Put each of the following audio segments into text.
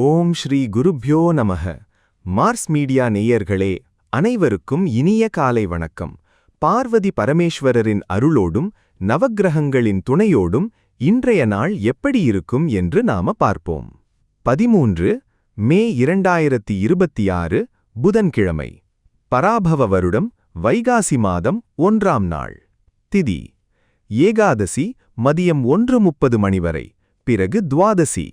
ஓம் ஸ்ரீ குருப்யோ நமக. Mars media நேயர்களே அனைவருக்கும் இனிய காலை வணக்கம். பார்வதி பரமேஸ்வரரின் அருளோடும் நவக்கிரகங்களின் துணையோடும் இன்றைய நாள் எப்படி இருக்கும் என்று நாம பார்ப்போம். 13 மே 2026 புதன்கிழமை. பராபவ வருடம் வைகாசி மாதம் 1ஆம் நாள். திதி ஏகாதசி மதியம் 1:30 மணி வரை, பிறகு துவாதசி.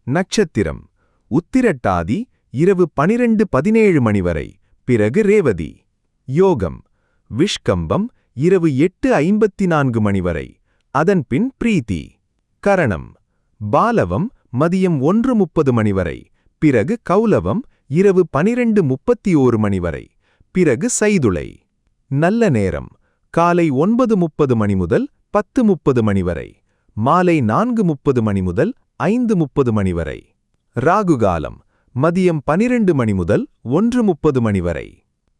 நட்சத்திரம் உத்திரட்டாதி இரவு 12:17 மணி வரை, பிறகு ரேவதி. யோகம் விஷ்கம்பம் இரவு 8:54 மணி வரை, அதன்பின் பிரீத்தி. கரணம் பாலவம் மதியம் 1:30 மணி வரை, பிறகு கௌலவம் இரவு 12:31 மணி வரை, பிறகு சைதுளை. நல்ல நேரம் காலை 9:30 மணி முதல் 10:30 மணி வரை, மாலை 4:30 மணி முதல் 5:30 மணி வரை. ராகுகாலம் மதியம் 12 மணி முதல் 1:30 மணி வரை.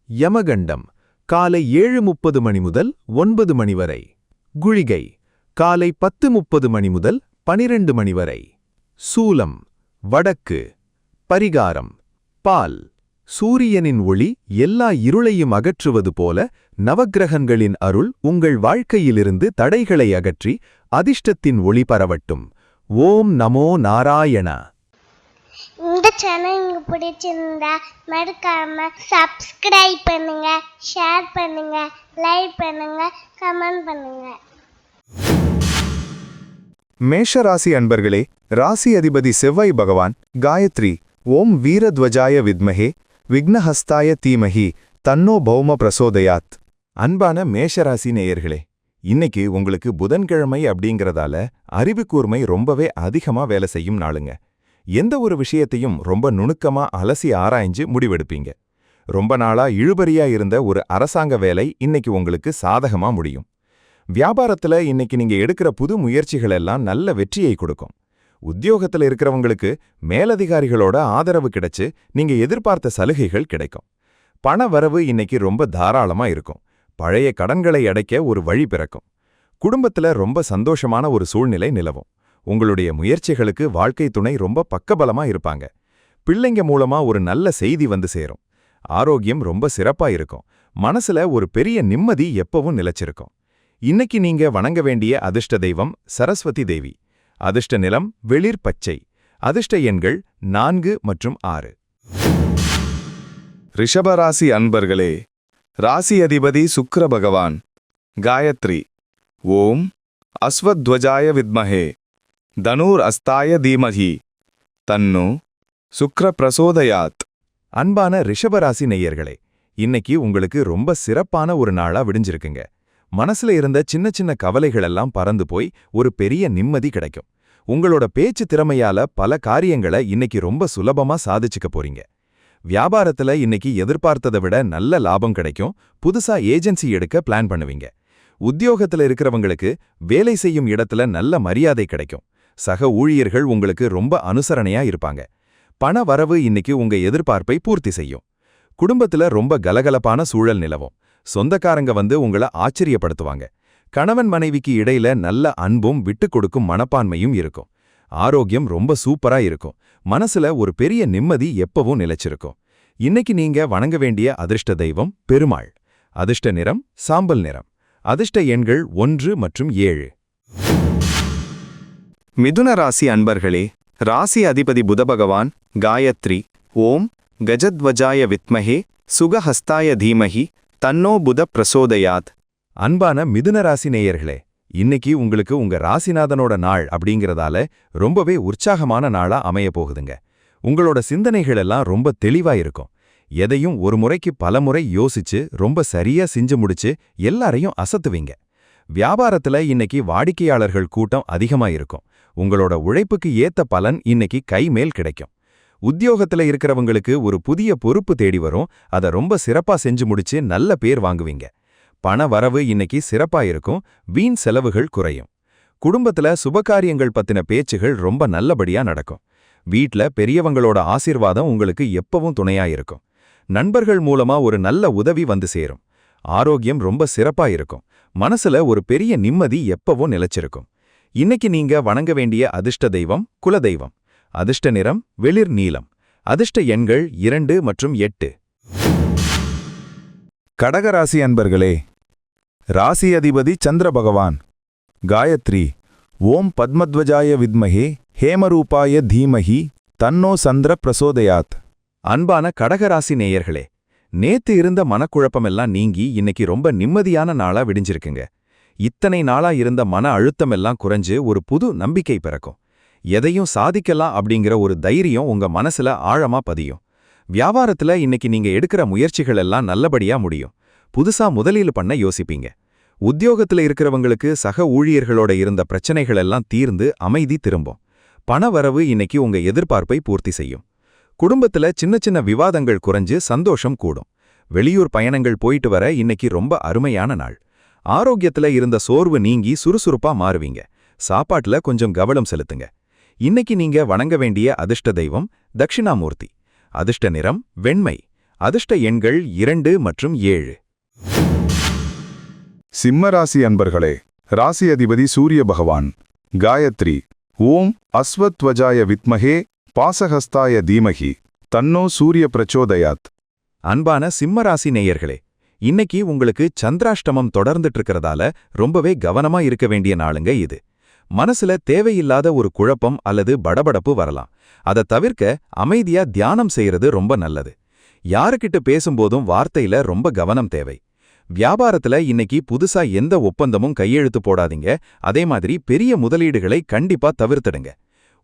யமகண்டம் காலை 7:30 மணி முதல் 9 மணி வரை. குளிகை காலை 10:30 மணி முதல் 12 மணி வரை. சூலம் வடக்கு. பரிகாரம் பால். சூரியனின் ஒளி எல்லா இருளையும் அகற்றுவது போல நவக்கிரகங்களின் அருள் உங்கள் வாழ்க்கையிலிருந்து தடைகளை அகற்றி அதிர்ஷ்டத்தின் ஒளி பரவட்டும். ஓம் நமோ நாராயண. இந்த சேனல் உங்களுக்கு பிடிச்சிருந்தா மறக்காம சப்ஸ்கிரைப் பண்ணுங்க, ஷேர் பண்ணுங்க, லைக் பண்ணுங்க, கமெண்ட் பண்ணுங்க. மேஷராசி அன்பர்களே, ராசி அதிபதி செவ்வாய் பகவான் காயத்ரி ஓம் வீரத்வஜாய வித்மஹே விக்னஹஸ்தாய தீமஹி தன்னோ பௌம பிரசோதயாத். அன்பான மேஷராசி நேயர்களே, இன்னைக்கு உங்களுக்கு புதன்கிழமை அப்படிங்கறதால அறிவுக்கூர்மை ரொம்பவே அதிகமா வேலை செய்யும் நாளுங்க. எந்த ஒரு விஷயத்தையும் ரொம்ப நுணுக்கமா அலசி ஆராய்ஞ்சு முடிவெடுப்பீங்க. ரொம்ப நாளா இழுபறியா இருந்த ஒரு அரசாங்க வேலை இன்னைக்கு உங்களுக்கு சாதகமா முடியும். வியாபாரத்துல இன்னைக்கு நீங்க எடுக்கிற புது முயற்சிகள் எல்லாம் நல்ல வெற்றியை கொடுக்கும். உத்தியோகத்துல இருக்கிறவங்களுக்கு மேலதிகாரிகளோட ஆதரவு கிடைச்சு நீங்க எதிர்பார்த்த சலுகைகள் கிடைக்கும். பண வரவு இன்னைக்கு ரொம்ப தாராளமா இருக்கும். பழைய கடன்களை அடைக்க ஒரு வழி பிறக்கும். குடும்பத்துல ரொம்ப சந்தோஷமான ஒரு சூழ்நிலை நிலவும். உங்களுடைய முயற்சிகளுக்கு வாழ்க்கை துணை ரொம்ப பக்கபலமா இருப்பாங்க. பிள்ளைங்க மூலமா ஒரு நல்ல செய்தி வந்து சேரும். ஆரோக்கியம் ரொம்ப சிறப்பா இருக்கும். மனசுல ஒரு பெரிய நிம்மதி எப்பவும் நிலைச்சிருக்கும். இன்னைக்கு நீங்க வணங்க வேண்டிய அதிர்ஷ்ட தெய்வம் சரஸ்வதி தேவி. அதிர்ஷ்ட நிறம் வெளிர் பச்சை. அதிர்ஷ்ட எண்கள் 4 மற்றும் 6. ரிஷபராசி அன்பர்களே, ராசி அதிபதி சுக்கிர பகவான் காயத்ரி ஓம் அஸ்வத்வஜாய வித்மஹே தனூர் அஸ்தாய தீமஹி தன்னு சுக்ர பிரசோதயாத். அன்பான ரிஷபராசி நேயர்களே, இன்னைக்கு உங்களுக்கு ரொம்ப சிறப்பான ஒரு நாளா விடிஞ்சிருக்குங்க. மனசுல இருந்த சின்ன சின்ன கவலைகளெல்லாம் பறந்து போய் ஒரு பெரிய நிம்மதி கிடைக்கும். உங்களோட பேச்சு திறமையால பல காரியங்களை இன்னைக்கு ரொம்ப சுலபமா சாதிச்சுக்க போறீங்க. வியாபாரத்துல இன்னைக்கு எதிர்பார்த்ததை விட நல்ல லாபம் கிடைக்கும். புதுசா ஏஜென்சி எடுக்க பிளான் பண்ணுவீங்க. உத்தியோகத்துல இருக்கிறவங்களுக்கு வேலை செய்யும் இடத்துல நல்ல மரியாதை கிடைக்கும். சக ஊழியர்கள் உங்களுக்கு ரொம்ப அனுசரணையா இருப்பாங்க. பண வரவு இன்னைக்கு உங்க எதிர்பார்ப்பை பூர்த்தி செய்யும். குடும்பத்துல ரொம்ப கலகலப்பான சூழல் நிலவும். சொந்தக்காரங்க வந்து உங்களை ஆச்சரியப்படுத்துவாங்க. கணவன் மனைவிக்கு இடையில நல்ல அன்பும் விட்டு கொடுக்கும் மனப்பான்மையும் இருக்கும். ஆரோக்கியம் ரொம்ப சூப்பரா இருக்கும். மனசுல ஒரு பெரிய நிம்மதி எப்பவும் நிலைச்சிருக்கும். இன்னைக்கு நீங்க வணங்க வேண்டிய அதிர்ஷ்ட தெய்வம் பெருமாள். அதிர்ஷ்ட நிறம் சாம்பல் நிறம். அதிர்ஷ்ட எண்கள் 1 மற்றும் 7. மிதுன ராசி அன்பர்களே, ராசி அதிபதி புதபகவான் காயத்ரி ஓம் கஜத்வஜாய வித்மஹே சுகஹஸ்தாய தீமஹி தன்னோ புத பிரசோதயாத். அன்பான மிதுன ராசி நேயர்களே, இன்னைக்கு உங்களுக்கு உங்க ராசிநாதனோட நாள் அப்படிங்கறதால ரொம்பவே உற்சாகமான நாளா அமைய போகுதுங்க. உங்களோட சிந்தனைகள் எல்லாம் ரொம்ப தெளிவா இருக்கும். எதையும் ஒரு முறைக்கு பல முறை யோசிச்சு ரொம்ப சரியா செஞ்சு முடிச்சு எல்லாரையும் அசத்துவீங்க. வியாபாரத்துல இன்னைக்கு வாடிக்கையாளர்கள் கூட்டம் அதிகமா இருக்கும். உங்களோட உழைப்புக்கு ஏத்த பலன் இன்னைக்கு கைமேல் கிடைக்கும். உத்தியோகத்துல இருக்கிறவங்களுக்கு ஒரு புதிய பொறுப்பு தேடி வரும். அதை ரொம்ப சிறப்பா செஞ்சு முடிச்சு நல்ல பேர் வாங்குவீங்க. பண வரவு இன்னைக்கு சிறப்பா இருக்கும். வீண் செலவுகள் குறையும். குடும்பத்துல சுபகாரியங்கள் பத்தின பேச்சுகள் ரொம்ப நல்லபடியா நடக்கும். வீட்ல பெரியவங்களோட ஆசீர்வாதம் உங்களுக்கு எப்பவும் துணையா இருக்கும். நண்பர்கள் மூலமா ஒரு நல்ல உதவி வந்து சேரும். ஆரோக்கியம் ரொம்ப சிறப்பா இருக்கும். மனசுல ஒரு பெரிய நிம்மதி எப்பவும் நிலைச்சிருக்கும். இன்னைக்கு நீங்க வணங்க வேண்டிய அதிர்ஷ்ட தெய்வம் குலதெய்வம். அதிர்ஷ்ட நிறம் வெளிர் நீலம். அதிர்ஷ்ட எண்கள் 2 மற்றும் 8. கடகராசி அன்பர்களே, ராசி அதிபதி சந்திர பகவான். காயத்ரி. ஓம் பத்மத்வஜாய வித்மஹே ஹேமரூபாய தீமஹி தன்னோ சந்திர பிரசோதயாத். அன்பான கடகராசி நேயர்களே, நேத்து இருந்த மனக்குழப்பமெல்லாம் நீங்கி இன்னைக்கு ரொம்ப நிம்மதியான நாளா விடிஞ்சிருக்குங்க. இத்தனை நாளா இருந்த மன அழுத்தமெல்லாம் குறைஞ்சு ஒரு புது நம்பிக்கை பிறக்கும். எதையும் சாதிக்கலாம் அப்படிங்கிற ஒரு தைரியம் உங்க மனசுல ஆழமா பதியும். வியாபாரத்துல இன்னைக்கு நீங்க எடுக்கிற முயற்சிகள் எல்லாம் நல்லபடியா முடியும். புதுசா முதலீடு பண்ண யோசிப்பீங்க. உத்தியோகத்துல இருக்கிறவங்களுக்கு சக ஊழியர்களோட இருந்த பிரச்சனைகள் எல்லாம் தீர்ந்து அமைதி திரும்பும். பணவரவு இன்னைக்கு உங்க எதிர்பார்ப்பை பூர்த்தி செய்யும். குடும்பத்துல சின்ன சின்ன விவாதங்கள் குறைஞ்சு சந்தோஷம் கூடும். வெளியூர் பயணங்கள் போயிட்டு வர இன்னைக்கு ரொம்ப அருமையான நாள். ஆரோக்கியத்துல இருந்த சோர்வு நீங்கி சுறுசுறுப்பா மாறுவீங்க. சாப்பாட்டுல கொஞ்சம் கவனம் செலுத்துங்க. இன்னைக்கு நீங்க வணங்க வேண்டிய அதிர்ஷ்ட தெய்வம் தட்சிணாமூர்த்தி. அதிர்ஷ்ட நிறம் வெண்மை. அதிர்ஷ்ட எண்கள் 2 மற்றும் 7. சிம்மராசி அன்பர்களே, ராசி அதிபதி சூரிய பகவான். காயத்ரி. ஓம் அஸ்வத்வஜாய வித்மஹே பாசஹஸ்தாய தீமஹி தன்னோ சூரிய பிரச்சோதயாத். அன்பான சிம்மராசி நேயர்களே, இன்னைக்கு உங்களுக்கு சந்திராஷ்டமம் தொடர்ந்துட்டு இருக்கிறதால ரொம்பவே கவனமா இருக்க வேண்டிய நாளுங்க இது. மனசுல தேவையில்லாத ஒரு குழப்பம் அல்லது படபடப்பு வரலாம். அதை தவிர்க்க அமைதியா தியானம் செய்யறது ரொம்ப நல்லது. யாருக்கிட்ட பேசும்போதும் வார்த்தையில ரொம்ப கவனம் தேவை. வியாபாரத்துல இன்னைக்கு புதுசா எந்த ஒப்பந்தமும் கையெழுத்து போடாதீங்க. அதே மாதிரி பெரிய முதலீடுகளை கண்டிப்பா தவிர்த்திடுங்க.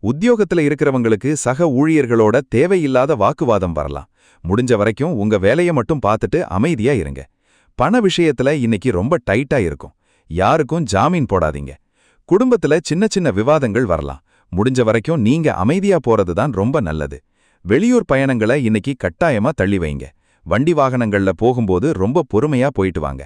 உத்தியோகத்துல இருக்கிறவங்களுக்கு சக ஊழியர்களோட தேவையில்லாத வாக்குவாதம் வரலாம். முடிஞ்ச வரைக்கும் உங்க வேலையை மட்டும் பார்த்துட்டு அமைதியா இருங்க. பண விஷயத்துல இன்னைக்கு ரொம்ப டைட்டா இருக்கும். யாருக்கும் ஜாமீன் போடாதீங்க. குடும்பத்துல சின்ன சின்ன விவாதங்கள் வரலாம். முடிஞ்ச வரைக்கும் நீங்க அமைதியா போறதுதான் ரொம்ப நல்லது. வெளியூர் பயணங்களை இன்னைக்கு கட்டாயமா தள்ளி வைங்க. வண்டி வாகனங்கள்ல போகும்போது ரொம்ப பொறுமையா போயிட்டு வாங்க.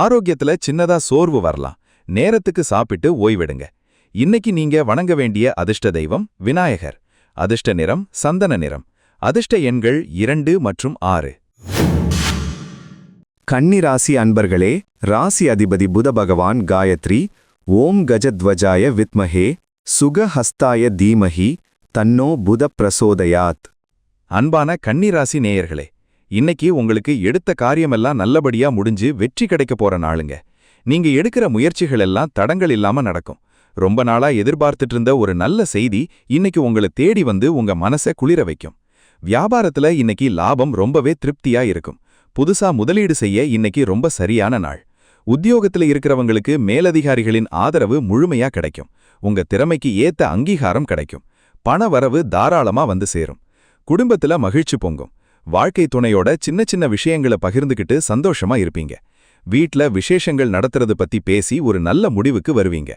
ஆரோக்கியத்துல சின்னதா சோர்வு வரலாம். நேரத்துக்கு சாப்பிட்டு ஓய்வெடுங்க. இன்னைக்கு நீங்க வணங்க வேண்டிய அதிர்ஷ்ட தெய்வம் விநாயகர். அதிர்ஷ்ட நிறம் சந்தன நிறம். அதிர்ஷ்ட எண்கள் 2 மற்றும் 6. கன்னிராசி அன்பர்களே, ராசி அதிபதி புத பகவான். காயத்ரி. ஓம் கஜத்வஜாய வித்மஹே சுகஹஸ்தாய தீமஹி தன்னோ புத பிரசோதயாத். அன்பான கன்னிராசி நேயர்களே, இன்னைக்கு உங்களுக்கு எடுத்த காரியமெல்லாம் நல்லபடியா முடிஞ்சு வெற்றி கிடைக்க போற நாளுங்க. நீங்க எடுக்கிற முயற்சிகள் எல்லாம் தடங்கள் இல்லாம நடக்கும். ரொம்ப நாளா எதிர்பார்த்துட்டு இருந்த ஒரு நல்ல செய்தி இன்னைக்கு உங்களை தேடி வந்து உங்க மனசை குளிர வைக்கும். வியாபாரத்துல இன்னைக்கு லாபம் ரொம்பவே திருப்தியா இருக்கும். புதுசா முதலீடு செய்ய இன்னைக்கு ரொம்ப சரியான நாள். உத்தியோகத்துல இருக்கிறவங்களுக்கு மேலதிகாரிகளின் ஆதரவு முழுமையா கிடைக்கும். உங்க திறமைக்கு ஏத்த அங்கீகாரம் கிடைக்கும். பண வரவு தாராளமா வந்து சேரும். குடும்பத்துல மகிழ்ச்சி பொங்கும். வாழ்க்கை துணையோட சின்ன சின்ன விஷயங்களை பகிர்ந்துகிட்டு சந்தோஷமா இருப்பீங்க. வீட்ல விசேஷங்கள் நடத்துறது பத்தி பேசி ஒரு நல்ல முடிவுக்கு வருவீங்க.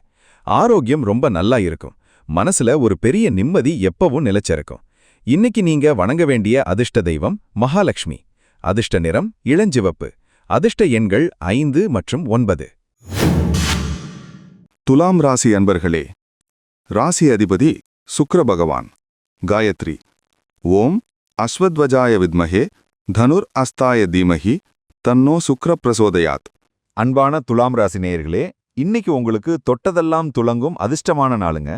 ஆரோக்கியம் ரொம்ப நல்லா இருக்கும். மனசுல ஒரு பெரிய நிம்மதி எப்பவும் நிலைச்சிருக்கும். இன்னைக்கு நீங்க வணங்க வேண்டிய அதிர்ஷ்ட தெய்வம் மகாலட்சுமி. அதிர்ஷ்ட நிறம் இளஞ்சிவப்பு. அதிர்ஷ்ட எண்கள் 5 மற்றும் 9. துலாம் ராசி அன்பர்களே, ராசி அதிபதி சுக்கிர பகவான். காயத்ரி. ஓம் அஸ்வத்வஜாய வித்மஹே தனுர் அஸ்தாய தீமஹி தன்னோ சுக்ர பிரசோதயாத். அன்பான துலாம் ராசி நேயர்களே, இன்னைக்கு உங்களுக்கு தொட்டதெல்லாம் துலங்கும் அதிர்ஷ்டமான நாளுங்க.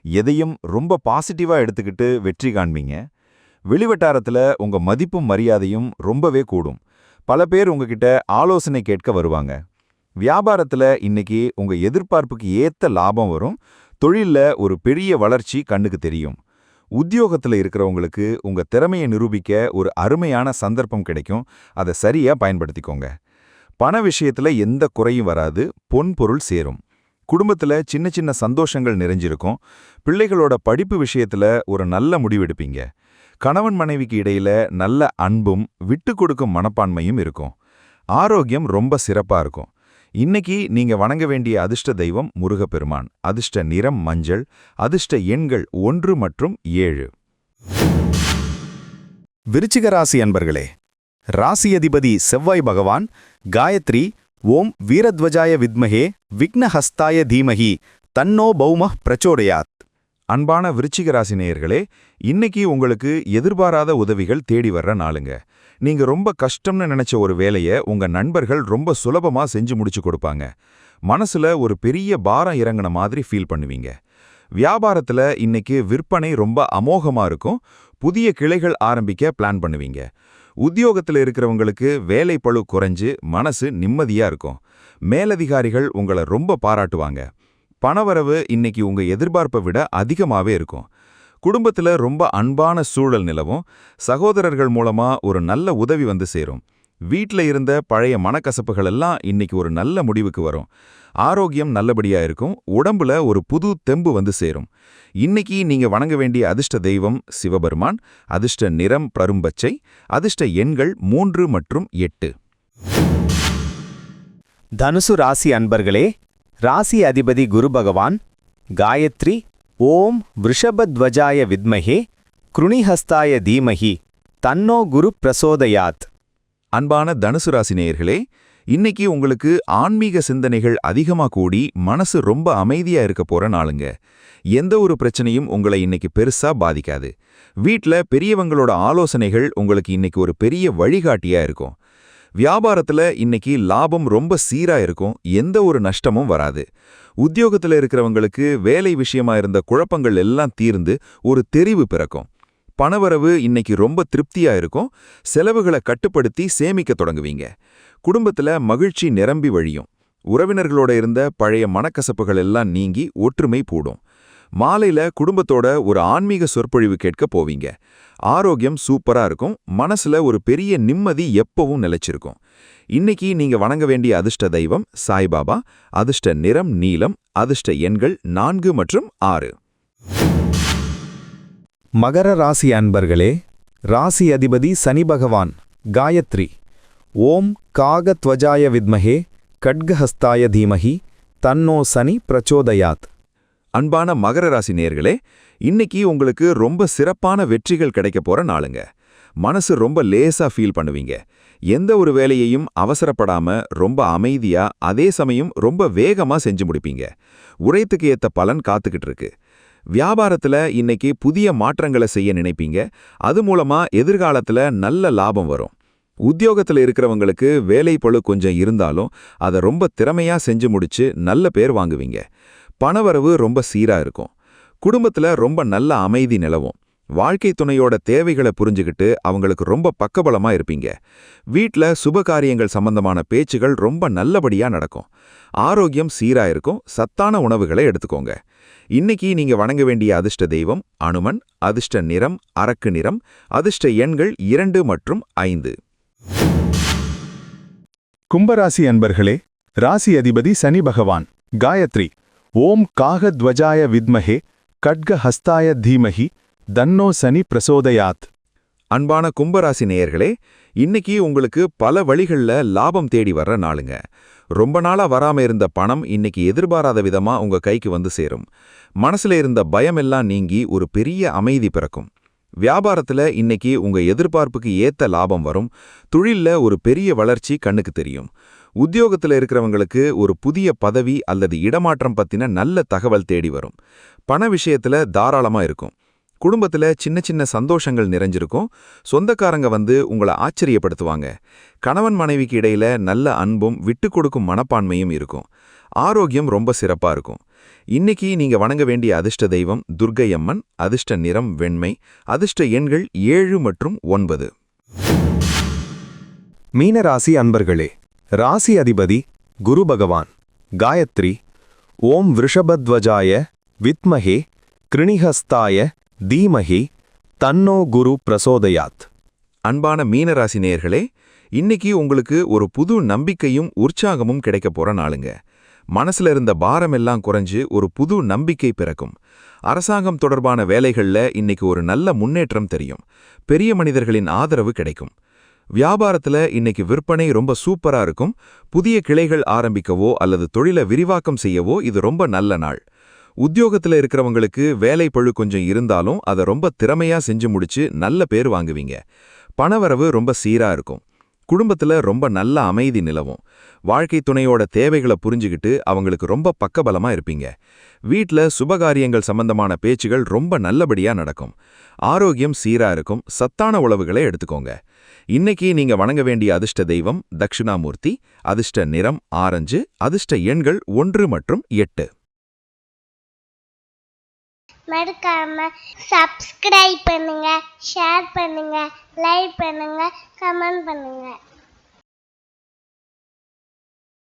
எதையும் ரொம்ப பாசிட்டிவா எடுத்துக்கிட்டு வெற்றி காண்பீங்க. வெளிவட்டாரத்துல உங்க மதிப்பும் மரியாதையும் ரொம்பவே கூடும். பல பேர் உங்ககிட்ட ஆலோசனை கேட்க வருவாங்க. வியாபாரத்துல இன்னைக்கு உங்க எதிர்பார்ப்புக்கு ஏத்த லாபம் வரும். தொழில்ல ஒரு பெரிய வளர்ச்சி கண்ணுக்கு தெரியும். உத்தியோகத்துல இருக்கிறவங்களுக்கு உங்க திறமையை நிரூபிக்க ஒரு அருமையான சந்தர்ப்பம் கிடைக்கும். அதை சரியா பயன்படுத்திக்கோங்க. பண விஷயத்துல எந்த குறையும் வராது. பொன்பொருள் சேரும். குடும்பத்துல சின்ன சின்ன சந்தோஷங்கள் நிறைஞ்சிருக்கும். பிள்ளைகளோட படிப்பு விஷயத்துல ஒரு நல்ல முடிவெடுப்பீங்க. கணவன் மனைவிக்கு இடையில நல்ல அன்பும் விட்டு கொடுக்கும் மனப்பான்மையும் இருக்கும். ஆரோக்கியம் ரொம்ப சிறப்பா இருக்கும். இன்னைக்கு நீங்க வணங்க வேண்டிய அதிர்ஷ்ட தெய்வம் முருகப்பெருமான். அதிர்ஷ்ட நிறம் மஞ்சள். அதிர்ஷ்ட எண்கள் 1 மற்றும் 7. விருச்சிக ராசி அன்பர்களே, ராசி அதிபதி செவ்வாய் பகவான். காயத்ரி. ஓம் வீரத்வஜாய வித்மஹே விக்னஹஸ்தாய தீமஹி தன்னோ பௌமஹ் பிரச்சோதயாத். அன்பான விருச்சிக ராசி நேயர்களே, இன்னைக்கு உங்களுக்கு எதிர்பாராத உதவிகள் தேடி வர்ற நாளுங்க. நீங்க ரொம்ப கஷ்டம்னு நினைச்ச ஒரு வேலையை உங்க நண்பர்கள் ரொம்ப சுலபமா செஞ்சு முடிச்சு கொடுப்பாங்க. மனசுல ஒரு பெரிய பாரம் இறங்கின மாதிரி ஃபீல் பண்ணுவீங்க. வியாபாரத்துல இன்னைக்கு விற்பனை ரொம்ப அமோகமா இருக்கும். புதிய கிளைகள் ஆரம்பிக்க பிளான் பண்ணுவீங்க. உத்தியோகத்துல இருக்கிறவங்களுக்கு வேலை பளு குறைஞ்சு மனசு நிம்மதியா இருக்கும். மேலதிகாரிகள் உங்களை ரொம்ப பாராட்டுவாங்க. பணவரவு இன்னைக்கு உங்க எதிர்பார்ப்பை விட அதிகமாவே இருக்கும். குடும்பத்துல ரொம்ப அன்பான சூழல் நிலவும். சகோதரர்கள் மூலமா ஒரு நல்ல உதவி வந்து சேரும். வீட்ல இருந்த பழைய மனக்கசப்புகள் எல்லாம் இன்னைக்கு ஒரு நல்ல முடிவுக்கு வரும். ஆரோக்கியம் நல்லபடியா இருக்கும். உடம்புல ஒரு புது தெம்பு வந்து சேரும். இன்னைக்கு நீங்க வணங்க வேண்டிய அதிர்ஷ்ட தெய்வம் சிவபெருமான். அதிர்ஷ்ட நிறம் பரும்பச்சை. அதிர்ஷ்ட எண்கள் 3 மற்றும் 8. தனுசு ராசி அன்பர்களே, ராசி அதிபதி குரு பகவான். காயத்ரி ஓம் விருஷபத்வஜாய வித்மஹே க்ருணிஹஸ்தாய தீமஹி தன்னோ குரு பிரசோதயாத். அன்பான தனுசு ராசி நேயர்களே, இன்னைக்கு உங்களுக்கு ஆன்மீக சிந்தனைகள் அதிகமா கூடி மனசு ரொம்ப அமைதியா இருக்க போற நாளுங்க. எந்த ஒரு பிரச்சனையும் உங்களை இன்னைக்கு பெருசா பாதிக்காது. வீட்ல பெரியவங்களோட ஆலோசனைகள் உங்களுக்கு இன்னைக்கு ஒரு பெரிய வழிகாட்டியா இருக்கும். வியாபாரத்துல இன்னைக்கு லாபம் ரொம்ப சீரா இருக்கும். எந்த ஒரு நஷ்டமும் வராது. உத்தியோகத்துல இருக்கிறவங்களுக்கு வேலை விஷயமா இருந்த குழப்பங்கள் எல்லாம் தீர்ந்து ஒரு தெரிவு பிறக்கும். பணவரவு இன்னைக்கு ரொம்ப திருப்தியா இருக்கும். செலவுகளை கட்டுப்படுத்தி சேமிக்க தொடங்குவீங்க. குடும்பத்துல மகிழ்ச்சி நிரம்பி வழியும். உறவினர்களோட இருந்த பழைய மனக்கசப்புகள் எல்லாம் நீங்கி ஒற்றுமை கூடும். மாலையில குடும்பத்தோட ஒரு ஆன்மீக சொற்பொழிவு கேட்க போவீங்க. ஆரோக்கியம் சூப்பரா இருக்கும். மனசுல ஒரு பெரிய நிம்மதி எப்பவும் நிலைச்சிருக்கும். இன்னைக்கு நீங்க வணங்க வேண்டிய அதிர்ஷ்ட தெய்வம் சாய்பாபா. அதிர்ஷ்ட நிறம் நீலம். அதிர்ஷ்ட எண்கள் 4 மற்றும் 6. மகர ராசி அன்பர்களே, ராசி அதிபதி சனி பகவான். காயத்ரி ஓம் காகத்வஜாய வித்மஹே கட்கஹஸ்தாய தீமஹி தன்னோ சனி பிரச்சோதயாத். அன்பான மகர ராசி நேயர்களே, இன்னைக்கு உங்களுக்கு ரொம்ப சிறப்பான வெற்றிகள் கிடைக்க போற நாளுங்க. மனசு ரொம்ப லேசா ஃபீல் பண்ணுவீங்க. எந்த ஒரு வேலையையும் அவசரப்படாம ரொம்ப அமைதியா அதே சமயம் ரொம்ப வேகமா செஞ்சு முடிப்பீங்க. உரைத்துக்கு ஏத்த பலன் காத்துக்கிட்டு இருக்கு. வியாபாரத்துல இன்னைக்கு புதிய மாற்றங்களை செய்ய நினைப்பீங்க. அது மூலமா எதிர்காலத்துல நல்ல லாபம் வரும். உத்தியோகத்துல இருக்கிறவங்களுக்கு வேலை பளு கொஞ்சம் இருந்தாலும் அதை ரொம்ப திறமையா செஞ்சு முடிச்சு நல்ல பேர் வாங்குவீங்க. பணவரவு ரொம்ப சீரா இருக்கும். குடும்பத்துல ரொம்ப நல்ல அமைதி நிலவும். வாழ்க்கை துணையோட தேவைகளை புரிஞ்சுக்கிட்டு அவங்களுக்கு ரொம்ப பக்கபலமா இருப்பீங்க. வீட்ல சுபகாரியங்கள் சம்பந்தமான பேச்சுகள் ரொம்ப நல்லபடியா நடக்கும். ஆரோக்கியம் சீரா இருக்கும். சத்தான உணவுகளை எடுத்துக்கோங்க. இன்னைக்கு நீங்க வணங்க வேண்டிய அதிர்ஷ்ட தெய்வம் அனுமன். அதிர்ஷ்ட நிறம் அரக்கு நிறம். அதிர்ஷ்ட எண்கள் 2 மற்றும் 5. கும்பராசி அன்பர்களே, ராசி அதிபதி சனி பகவான். காயத்ரி ஓம் காகத்வஜாய வித்மஹே கட்கஹஸ்தாய தீமஹி தன்னோ சனி பிரசோதயாத். அன்பான கும்பராசி நேயர்களே, இன்னைக்கு உங்களுக்கு பல வழிகள்ல லாபம் தேடி வர்ற நாளுங்க. ரொம்ப நாளா வராம இருந்த பணம் இன்னைக்கு எதிர்பாராத விதமா உங்க கைக்கு வந்து சேரும். மனசுல இருந்த பயமெல்லாம் நீங்கி ஒரு பெரிய அமைதி பிறக்கும். வியாபாரத்துல இன்னைக்கு உங்க எதிர்பார்ப்புக்கு ஏத்த லாபம் வரும். தொழில்ல ஒரு பெரிய வளர்ச்சி கண்ணுக்கு தெரியும். உத்தியோகத்துல இருக்கிறவங்களுக்கு ஒரு புதிய பதவி அல்லது இடமாற்றம் பத்தின நல்ல தகவல் தேடி வரும். பண விஷயத்துல தாராளமா இருக்கும். குடும்பத்துல சின்ன சின்ன சந்தோஷங்கள் நிறைஞ்சிருக்கும். சொந்தக்காரங்க வந்து உங்களை ஆச்சரியப்படுத்துவாங்க. கணவன் மனைவிக்கு இடையில நல்ல அன்பும் விட்டு கொடுக்கும் மனப்பான்மையும் இருக்கும். ஆரோக்கியம் ரொம்ப சிறப்பா இருக்கும். இன்னைக்கு நீங்க வணங்க வேண்டிய அதிர்ஷ்ட தெய்வம் துர்க்கையம்மன். அதிர்ஷ்ட நிறம் வெண்மை. அதிர்ஷ்ட எண்கள் 7 மற்றும் 9. மீனராசி அன்பர்களே, ராசி அதிபதி குரு பகவான். காயத்ரி ஓம் விருஷபத்வஜாய வித்மஹே க்ருணிஹஸ்தாய தீமஹி தன்னோ குரு பிரசோதயாத். அன்பான மீனராசி நேயர்களே, இன்னைக்கு உங்களுக்கு ஒரு புது நம்பிக்கையும் உற்சாகமும் கிடைக்க போற நாளுங்க. மனசுல இருந்த பாரமெல்லாம் குறைஞ்சு ஒரு புது நம்பிக்கை பிறக்கும். அரசாங்கம் தொடர்பான வேலைகள்ல இன்னைக்கு ஒரு நல்ல முன்னேற்றம் தெரியும். பெரிய மனிதர்களின் ஆதரவு கிடைக்கும். வியாபாரத்துல இன்னைக்கு விற்பனை ரொம்ப சூப்பரா இருக்கும். புதிய கிளைகள் ஆரம்பிக்கவோ அல்லது தொழிலை விரிவாக்கம் செய்யவோ இது ரொம்ப நல்ல நாள். உத்தியோகத்துல இருக்கிறவங்களுக்கு வேலை பளு கொஞ்சம் இருந்தாலும் அதை ரொம்ப திறமையா செஞ்சு முடிச்சு நல்ல பேர் வாங்குவீங்க. பணவரவு ரொம்ப சீரா இருக்கும். குடும்பத்துல ரொம்ப நல்ல அமைதி நிலவும். வாழ்க்கை துணையோட தேவைகளை புரிஞ்சுக்கிட்டு அவங்களுக்கு ரொம்ப பக்கபலமா இருப்பீங்க. வீட்ல சுபகாரியங்கள் சம்பந்தமான பேச்சுகள் ரொம்ப நல்லபடியா நடக்கும். ஆரோக்கியம் சீரா இருக்கும். சத்தான உணவுகளை எடுத்துக்கோங்க. இன்னைக்கு நீங்க வணங்க வேண்டிய அதிர்ஷ்ட தெய்வம் தட்சிணாமூர்த்தி. அதிர்ஷ்ட நிறம் ஆரஞ்சு. அதிர்ஷ்ட எண்கள் 1 மற்றும் 8. மறக்காம சப்ஸ்கிரைப் பண்ணுங்க, ஷேர் பண்ணுங்க, லைக் பண்ணுங்க, கமெண்ட் பண்ணுங்க.